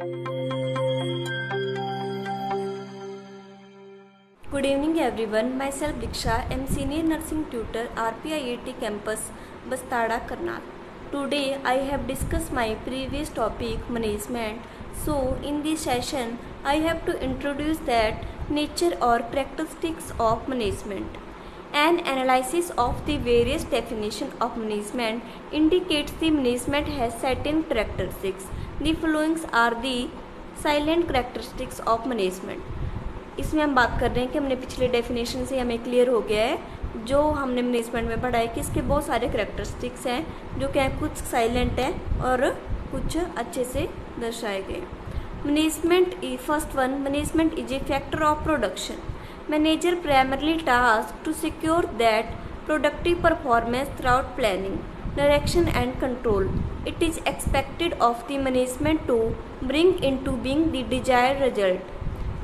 Good evening everyone, myself Diksha, am senior nursing tutor RPIET campus Bastada Karnal. Today I have discussed my previous topic management. So in this session I have to introduce that nature or characteristics of management. An analysis of the various definitions of management indicates the management has certain characteristics. The following are the silent characteristics of management. इसमें हम बात कर रहे हैं कि हमने पिछले definition से हमें क्लियर हो गया है जो हमने मैनेजमेंट में पढ़ा है कि इसके बहुत सारे करैक्टरिस्टिक्स हैं जो क्या कुछ साइलेंट हैं और कुछ अच्छे से दर्शाए गए। Management first one, management is a factor of production. Manager primarily task to secure that productive performance throughout planning, direction and control. It is expected of the management to bring into being the desired result.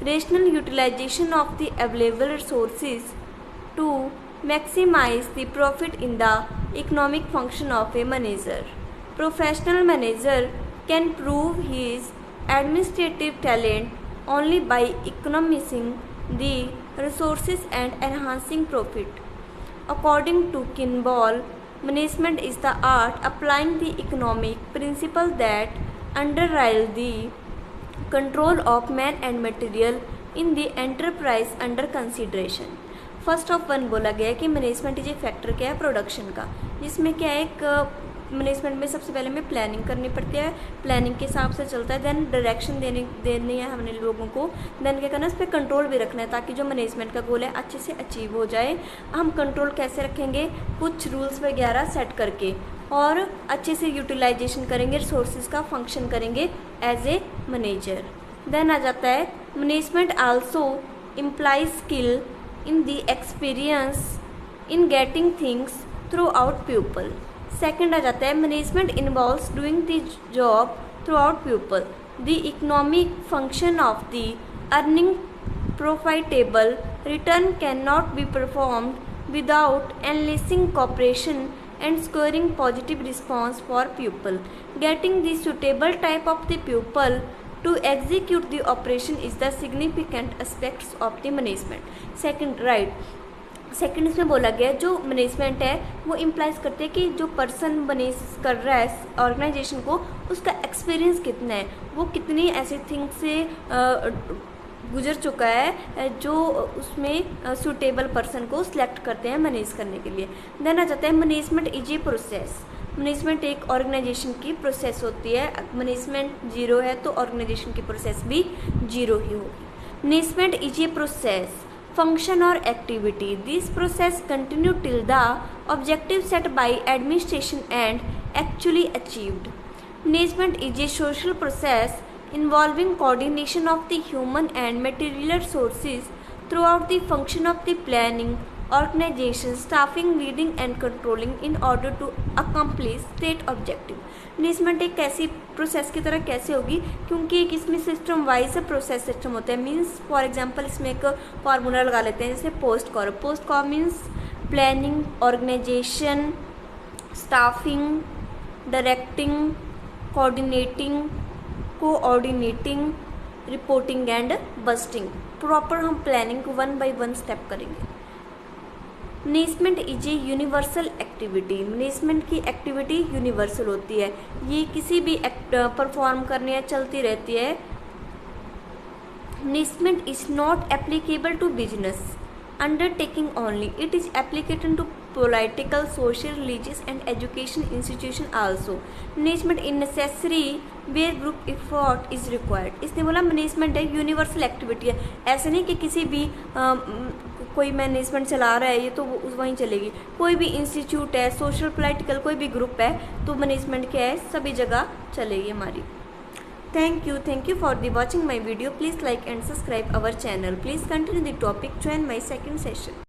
Rational utilization of the available resources to maximize the profit in the economic function of a manager. Professional manager can prove his administrative talent only by economizing the resources and enhancing profit. According to Kimball, management is the art applying the economic principles that underlie the control of man and material in the enterprise under consideration. First of one बोला गया है कि management is a factor क्या है production का, जिसमें क्या है एक मैनेजमेंट में सबसे पहले हमें प्लानिंग करनी पड़ती है, प्लानिंग के हिसाब से चलता है, देन डायरेक्शन देनी है हमने लोगों को, देन क्या करना है उस पर कंट्रोल भी रखना है ताकि जो मैनेजमेंट का गोल है अच्छे से अचीव हो जाए। हम कंट्रोल कैसे रखेंगे, कुछ रूल्स वगैरह सेट करके और अच्छे से यूटिलाइजेशन करेंगे, रिसोर्सेज का फंक्शन करेंगे एज ए मैनेजर। देन आ जाता है management also employs skill in the experience in getting things through out people. Second आ जाता है management involves doing the job through out people. The economic function of the earning profitable return cannot be performed without enlisting cooperation and scoring positive response for pupil. Getting the suitable type of the pupil to execute the operation is the significant aspects of the management. Second इसमें बोला गया जो management है वो implies करते हैं कि जो पर्सन मैनेज कर रहा है ऑर्गेनाइजेशन को उसका एक्सपीरियंस कितना है, वो कितनी ऐसे थिंग्स से गुजर चुका है जो उसमें सूटेबल पर्सन को सिलेक्ट करते हैं मैनेज करने के लिए। देन आ जाता है management is a process. Management एक ऑर्गेनाइजेशन की प्रोसेस होती है, मैनेजमेंट जीरो है तो ऑर्गेनाइजेशन की प्रोसेस भी जीरो ही होगी। Management is a process, function or activity. This process continue till the objective set by administration and actually achieved. Management is a social process involving coordination of the human and material resources throughout the function of the planning, organization, staffing, leading and controlling in order to accomplish state objective. Management एक ऐसी process की तरह कैसे होगी क्योंकि एक इसमें system wise process system होता है। मीन्स फॉर एग्जांपल इसमें एक फार्मूला लगा लेते हैं जैसे POSDCORB means planning, organisation, staffing, directing, coordinating, reporting and budgeting. Proper हम प्लानिंग को वन बाय वन स्टेप करेंगे। Management is a universal activity. Management की एक्टिविटी यूनिवर्सल होती है, ये किसी भी परफॉर्म करने या चलती रहती है। Management is not applicable to business undertaking only. It is applicable to political, social, religious and education institution also. Management is necessary where group effort is required. इसने बोला मैनेजमेंट है यूनिवर्सल एक्टिविटी है, ऐसे नहीं कि किसी भी कोई मैनेजमेंट चला रहा है ये तो वहीं चलेगी। कोई भी इंस्टीट्यूट है, सोशल पॉलिटिकल कोई भी ग्रुप है तो मैनेजमेंट क्या है सभी जगह चलेगी हमारी। Thank you for the watching my video. Please like and subscribe our channel. Please continue the topic, join my second session.